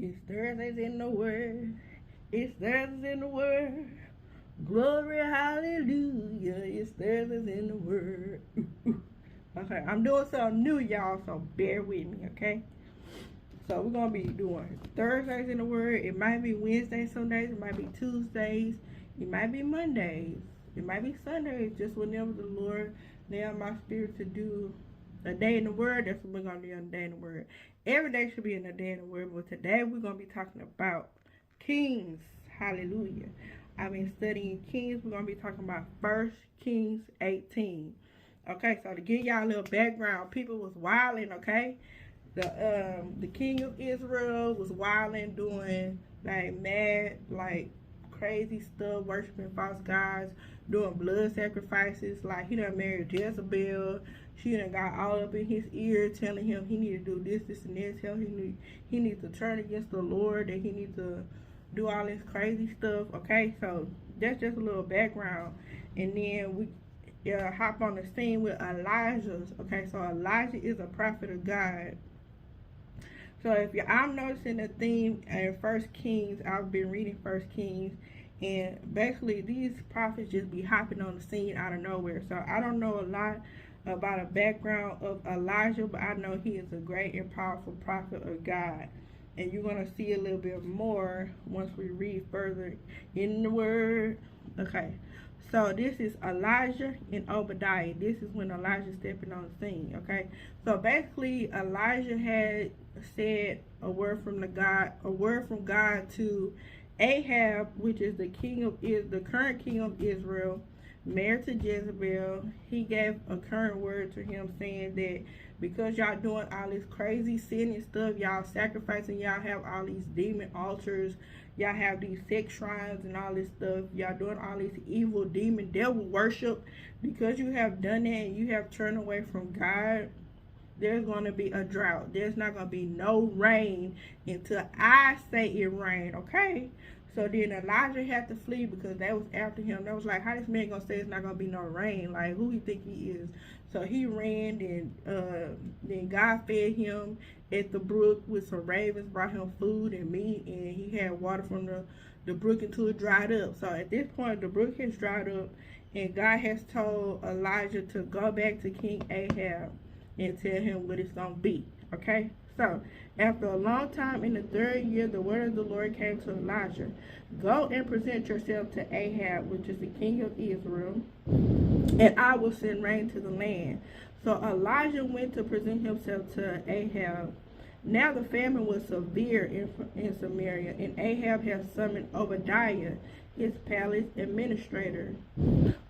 It's Thursdays in the Word. It's Thursdays in the Word. Glory, hallelujah. It's Thursdays in the Word. Okay, I'm doing something new, y'all, so bear with me, okay? So we're going to be doing Thursdays in the Word. It might be Wednesdays some days. It might be Tuesdays. It might be Mondays. It might be Sundays. Just whenever the Lord lay on my spirit to do a day in the Word, that's what we're going to do on a day in the Word. Every day should be in a day in the Word, but today we're going to be talking about Kings. Hallelujah. I've been studying Kings. We're going to be talking about 1 Kings 18. Okay, so to give y'all a little background, people was wilding, okay? The king of Israel was wilding, doing like mad, like crazy stuff, worshiping false gods, doing blood sacrifices. Like he done married Jezebel. She done got all up in his ear, telling him he need to do this, this, and this. Tell him he needs to turn against the Lord, that he needs to do all this crazy stuff. Okay, so that's just a little background, and then we hop on the scene with Elijah. Okay, so Elijah is a prophet of God. So I'm noticing a theme in First Kings. I've been reading First Kings, and basically these prophets just be hopping on the scene out of nowhere. So I don't know a lot about a background of Elijah, but I know he is a great and powerful prophet of God. And you're going to see a little bit more once we read further in the Word. Okay, so this is Elijah and Obadiah. This is when Elijah stepping on the scene. Okay, so basically Elijah had said a word from God to Ahab, which is the current king of Israel, married to Jezebel. He gave a current word to him, saying that because y'all doing all this crazy sinning stuff, y'all sacrificing, y'all have all these demon altars, y'all have these sex shrines and all this stuff, y'all doing all this evil demon devil worship, because you have done that and you have turned away from God, there's going to be a drought. There's not going to be no rain until I say it rain, okay? So then Elijah had to flee because they was after him. They was like, how this man going to say it's not going to be no rain? Like, who he think he is? So he ran, and then God fed him at the brook with some ravens, brought him food and meat, and he had water from the brook until it dried up. So at this point, the brook has dried up, and God has told Elijah to go back to King Ahab and tell him what it's going to be. Okay? So, after a long time, in the third year, the word of the Lord came to Elijah. Go and present yourself to Ahab, which is the king of Israel, and I will send rain to the land. So Elijah went to present himself to Ahab. Now the famine was severe in Samaria, and Ahab had summoned Obadiah, his palace administrator.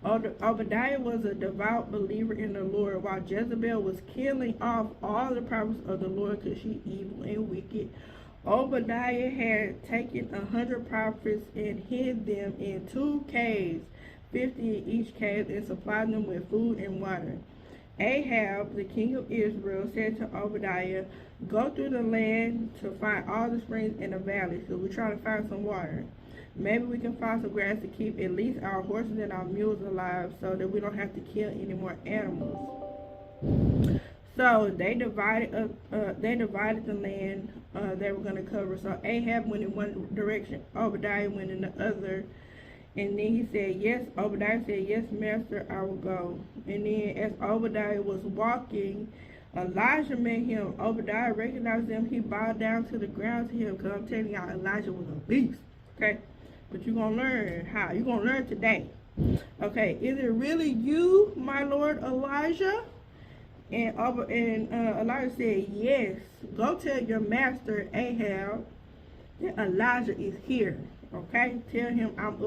Obadiah was a devout believer in the Lord, while Jezebel was killing off all the prophets of the Lord because she evil and wicked. Obadiah had taken 100 prophets and hid them in 2 caves, 50 in each cave, and supplied them with food and water. Ahab, the king of Israel, said to Obadiah, go through the land to find all the springs in the valley, so we're trying to find some water. Maybe we can find some grass to keep at least our horses and our mules alive, so that we don't have to kill any more animals. So they divided the land they were going to cover. So Ahab went in one direction, Obadiah went in the other. And then he said, yes, Obadiah said, yes, master, I will go. And then as Obadiah was walking, Elijah met him. Obadiah recognized him. He bowed down to the ground to him, because I'm telling y'all, Elijah was a beast. Okay? But you're going to learn how. You're going to learn today. Okay, is it really you, my Lord Elijah? And Elijah said, yes, go tell your master Ahab that Elijah is here. Okay, tell him I'm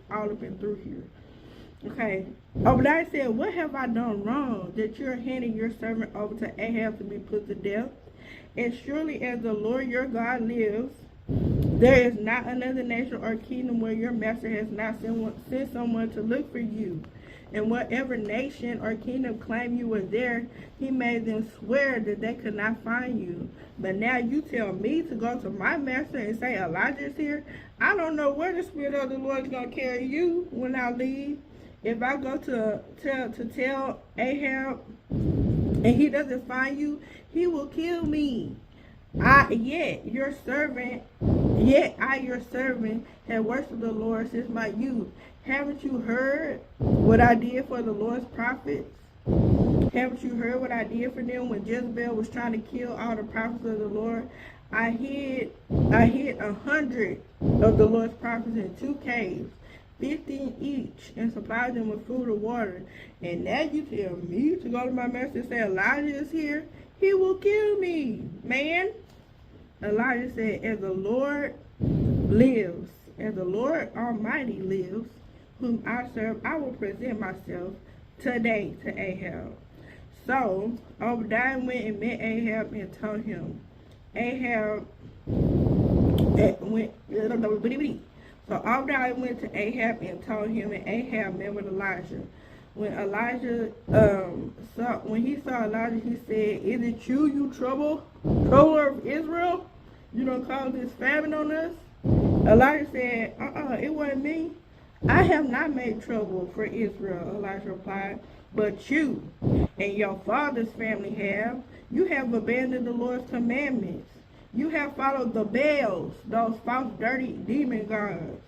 all up and through here. Okay, Obadiah said, what have I done wrong that you're handing your servant over to Ahab to be put to death? As surely as the Lord your God lives, there is not another nation or kingdom where your master has not sent someone to look for you. And whatever nation or kingdom claimed you were there, he made them swear that they could not find you. But now you tell me to go to my master and say Elijah is here. I don't know where the Spirit of the Lord is going to carry you when I leave. If I go to tell Ahab and he doesn't find you, he will kill me. Yet your servant, yet I your servant have worshipped the Lord since my youth. Haven't you heard what I did for the Lord's prophets? Haven't you heard what I did for them when Jezebel was trying to kill all the prophets of the Lord? I hid 100 of the Lord's prophets in 2 caves, 15 each, and supplied them with food and water. And now you tell me to go to my master and say Elijah is here? He will kill me, man. Elijah said, as the Lord lives, as the Lord Almighty lives, whom I serve, I will present myself today to Ahab. So Obadiah went and met Ahab and told him. So Obadiah went to Ahab and told him, and Ahab met with Elijah. When he saw Elijah, he said, "Is it you troubler of Israel? You don't cause this famine on us?" Elijah said, it wasn't me. I have not made trouble for Israel, Elijah replied, but you and your father's family have. You have abandoned the Lord's commandments. You have followed the Baals, those false, dirty demon gods.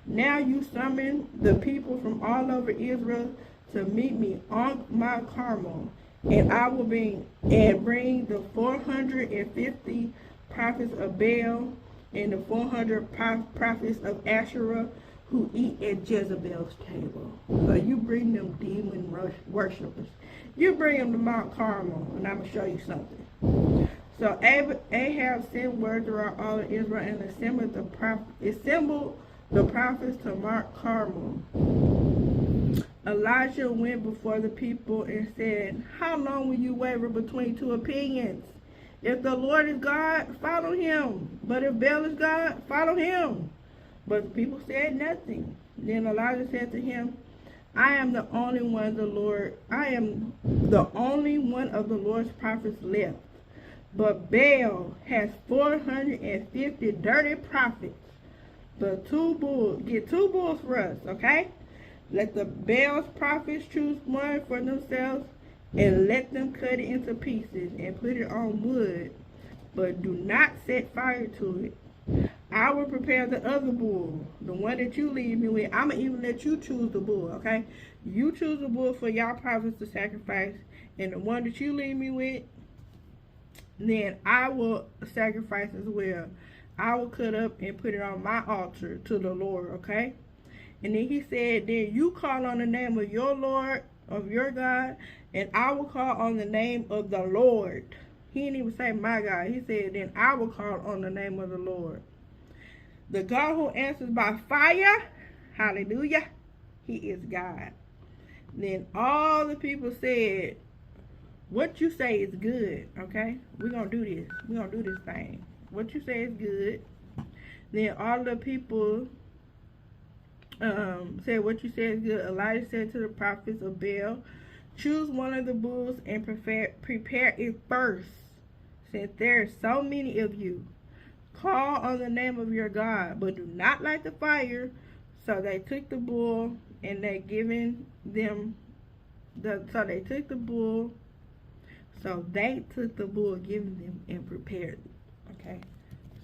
Now you summon the people from all over Israel to meet me on Mount Carmel, and I will bring the 450 prophets of Baal and the 400 prophets of Asherah who eat at Jezebel's table. So you bring them demon worshippers. You bring them to Mount Carmel, and I'm going to show you something. So Ahab sent word throughout all of Israel and assembled the prophets to Mount Carmel. Elijah went before the people and said, how long will you waver between two opinions? If the Lord is God, follow him. But if Baal is God, follow him. But the people said nothing. Then Elijah said to him, I am the only one of the Lord's prophets left. But Baal has 450 dirty prophets. But get two bulls for us, okay? Let the Baal's prophets choose one for themselves, and let them cut it into pieces and put it on wood, but do not set fire to it. I will prepare the other bull, the one that you leave me with. I'm going to even let you choose the bull, okay? You choose the bull for y'all prophets to sacrifice, and the one that you leave me with, then I will sacrifice as well. I will cut up and put it on my altar to the Lord, okay? And then he said, then you call on the name of your Lord, of your God, and I will call on the name of the Lord. He didn't even say my God. He said, then I will call on the name of the Lord. The God who answers by fire, hallelujah, he is God. Then all the people said, what you say is good, okay? We're going to do this. We're going to do this thing. What you say is good. Then all the people said, what you say is good. Elijah said to the prophets of Baal, choose one of the bulls and prepare it first, since there are so many of you. Call on the name of your God, but do not light the fire. So they took the bull, and they took the bull given them and prepared it. Okay,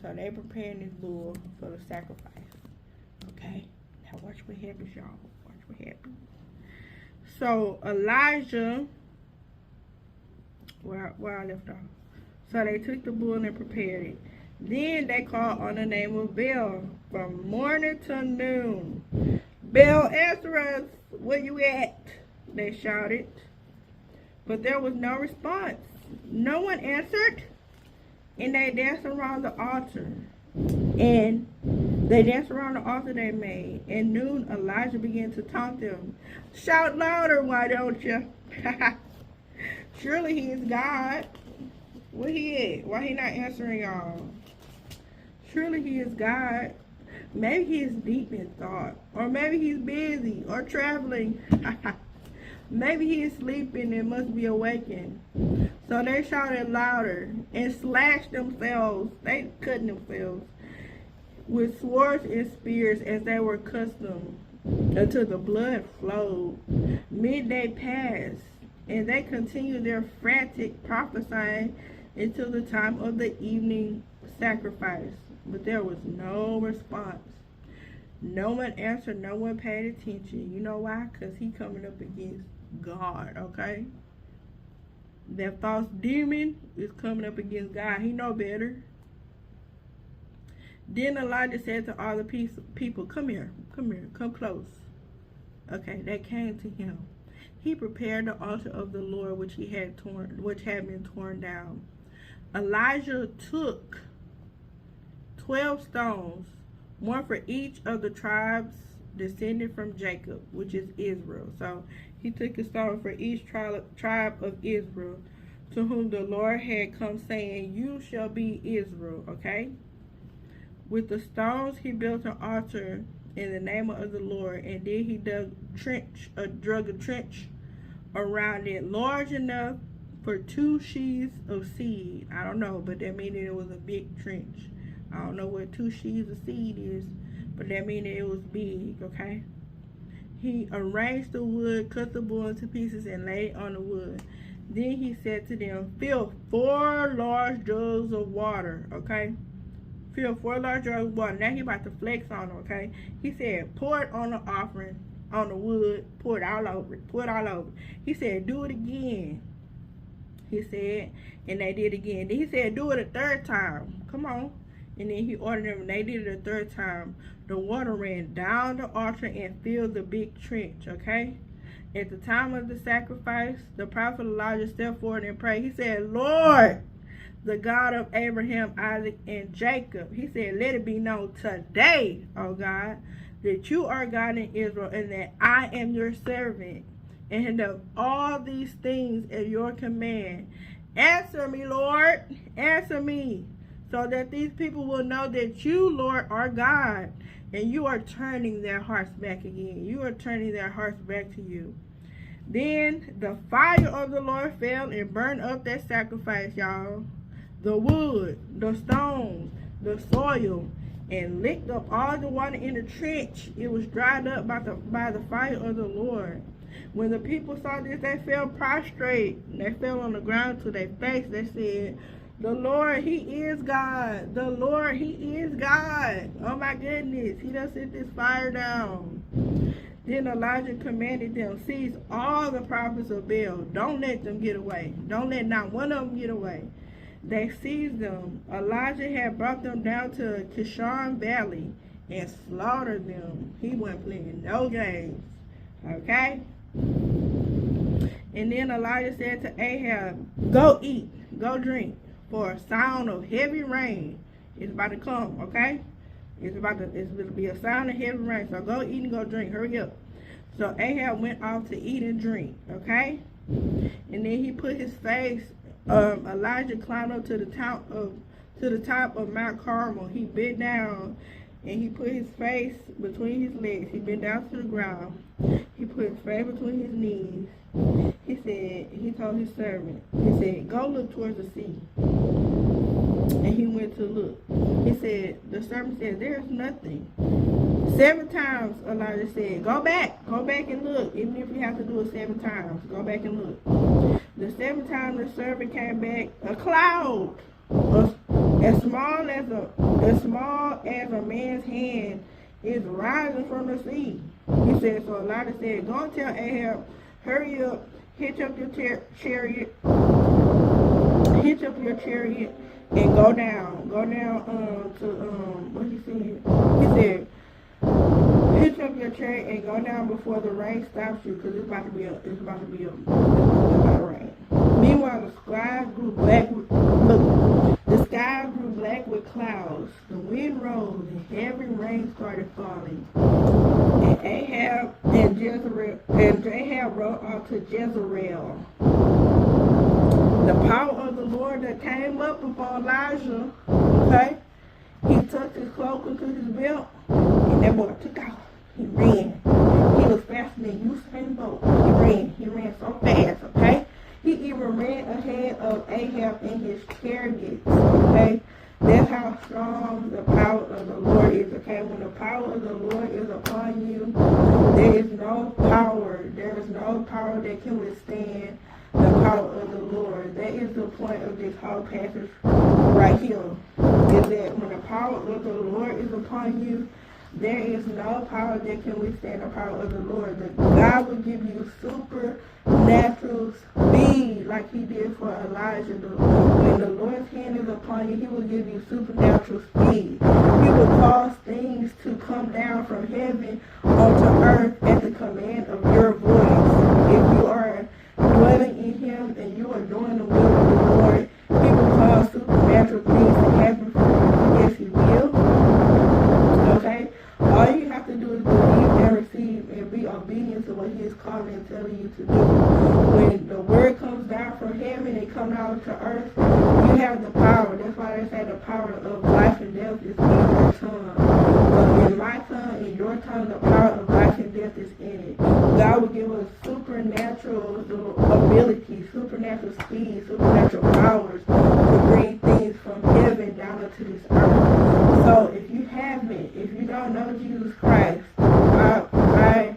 so they prepared this bull for the sacrifice. Okay, now watch what happens, y'all. Watch what happens. So Elijah, where I left off. So they took the bull and prepared it. Then they called on the name of Baal from morning to noon. Baal, answer us, where you at? They shouted. But there was no response. No one answered. And they danced around the altar. And they danced around the altar they made. At noon, Elijah began to taunt them. Shout louder, why don't you? Surely he is God. Where he at? Why he not answering y'all? Surely he is God. Maybe he is deep in thought. Or maybe he's busy or traveling. Maybe he is sleeping and must be awakened. So they shouted louder and slashed themselves. They cut themselves with swords and spears as they were accustomed until the blood flowed. Midday passed and they continued their frantic prophesying until the time of the evening sacrifice. But there was no response. No one answered, no one paid attention. You know why? Because he coming up against God, okay? That false demon is coming up against God. He know better. Then Elijah said to all the people, come here, come close. Okay, they came to him. He prepared the altar of the Lord which had been torn down. Elijah took 12 stones, one for each of the tribes descended from Jacob, which is Israel. So he took a stone for each tribe of Israel, to whom the Lord had come, saying, you shall be Israel. Okay? With the stones he built an altar in the name of the Lord, and then he dug a trench around it large enough for 2 sheaves of seed. I don't know, but that means it was a big trench. I don't know what 2 sheaves of seed is, but that means it was big, okay? He arranged the wood, cut the bull into pieces, and laid it on the wood. Then he said to them, fill 4 large jugs of water, okay? Fill 4 large jugs of water. Now he about to flex on them, okay? He said, pour it on the offering, on the wood, pour it all over it, pour it all over. He said, do it again. He said, and they did again. Then he said, do it a 3rd time. Come on. And then he ordered them, and they did it a 3rd time. The water ran down the altar and filled the big trench, okay? At the time of the sacrifice, the prophet Elijah stepped forward and prayed. He said, Lord, the God of Abraham, Isaac, and Jacob. He said, let it be known today, O God, that you are God in Israel, and that I am your servant, and of all these things at your command. Answer me, Lord, answer me, so that these people will know that you, Lord, are God, and you are turning their hearts back again. You are turning their hearts back to you. Then the fire of the Lord fell and burned up that sacrifice, y'all. The wood, the stones, the soil, and licked up all the water in the trench. It was dried up by the fire of the Lord. When the people saw this, they fell prostrate. They fell on the ground to their face. They said, the Lord, he is God. The Lord, he is God. Oh my goodness. He done sent this fire down. Then Elijah commanded them, seize all the prophets of Baal. Don't let them get away. Don't let not one of them get away. They seized them. Elijah had brought them down to Kishon Valley and slaughtered them. He wasn't playing no games. Okay? And then Elijah said to Ahab, go eat, go drink, for a sound of heavy rain is about to come, okay? It's about to be a sound of heavy rain. So go eat and go drink. Hurry up. So Ahab went off to eat and drink, okay? And then he put his face, Elijah climbed up to the top of Mount Carmel. He bent down and he put his face between his legs. He bent down to the ground. He put his face between his knees. He told his servant, he said, go look towards the sea. And he went to look. He said, the servant said, there's nothing. 7 times Elijah said, go back and look. Even if you have to do it 7 times, go back and look. The 7th time the servant came back, a cloud as small as a man's hand is rising from the sea. He said, so Elijah said, go and tell Ahab, hurry up, hitch up your chariot, and go down to what he said. He said, hitch up your chariot and go down before the rain stops you, because it's about to be a rain. Meanwhile, the sky grew black with clouds. The wind rose and heavy rain started falling. And Ahab rode off to Jezreel. The power of the Lord that came up before Elijah, okay? He tucked his cloak into his belt, and that boy took off. He ran. He was faster than Usain Bolt. He ran so fast, okay? He even ran ahead of Ahab in his chariots, okay? That's how strong the power of the Lord is, okay? When the power of the Lord is upon you, there is no power that can withstand the power of the Lord. That is the point of this whole passage right here. Is that when the power of the Lord is upon you, there is no power that can withstand the power of the Lord. That God will give you supernatural speed like he did for Elijah. When the Lord's hand is upon you, he will give you supernatural speed. He will cause things to come down from heaven onto earth at the command of your voice. If you are dwelling in him and you are doing the will of the Lord, he will cause supernatural things to happen for you. Yes, he will. Okay? All you have to do is believe and receive and be obedient to what he is calling and telling you to do. When the word comes down from heaven and comes out to earth, you have the power. That's why they say the power of life and death is in your tongue. So in my tongue, in your tongue, the power of life and death is in it. God will give us supernatural ability, supernatural speed, supernatural powers to bring things from heaven down into this earth. So if you haven't, if you don't know Jesus Christ, I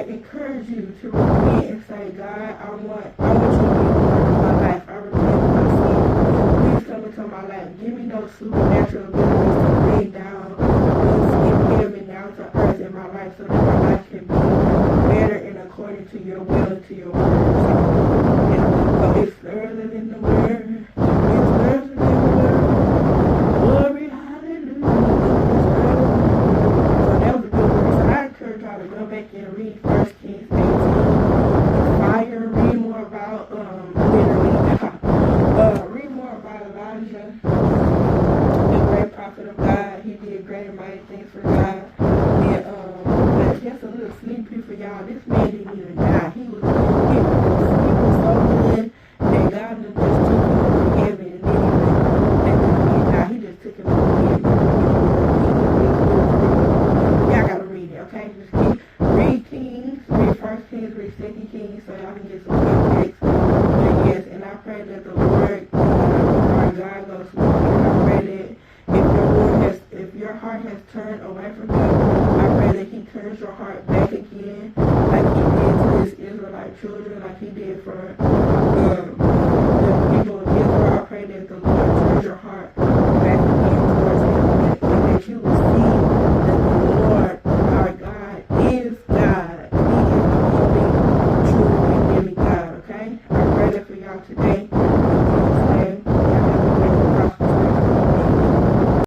encourage you to repent and say, God, I want you to be part of my life. I repent of my sin. Please come into my life. Give me those supernatural abilities to bring down what's in heaven down to earth in my life so that my life can be better and according to your will and to your word. So it's further than the word. It's further than the word. Glory, hallelujah. So that was a good word. So I encourage y'all to go back and read 1 Kings 18. Fire, read more about read more about Elijah, the great prophet of God. He did great and mighty things for God. And but just a little sneak peek for y'all. This man didn't even die. He was so good that God just took him up to heaven and then he didn't die. He just took him up to heaven. Y'all gotta read it, okay? Just read Kings, read 1 Kings, read 2 Kings, so y'all can get some context. But yes, and I pray that the Lord, our God goes with you. I pray that if your heart has turned away from him, I pray that he turns your heart back again, like he did to his Israelite children, like he did for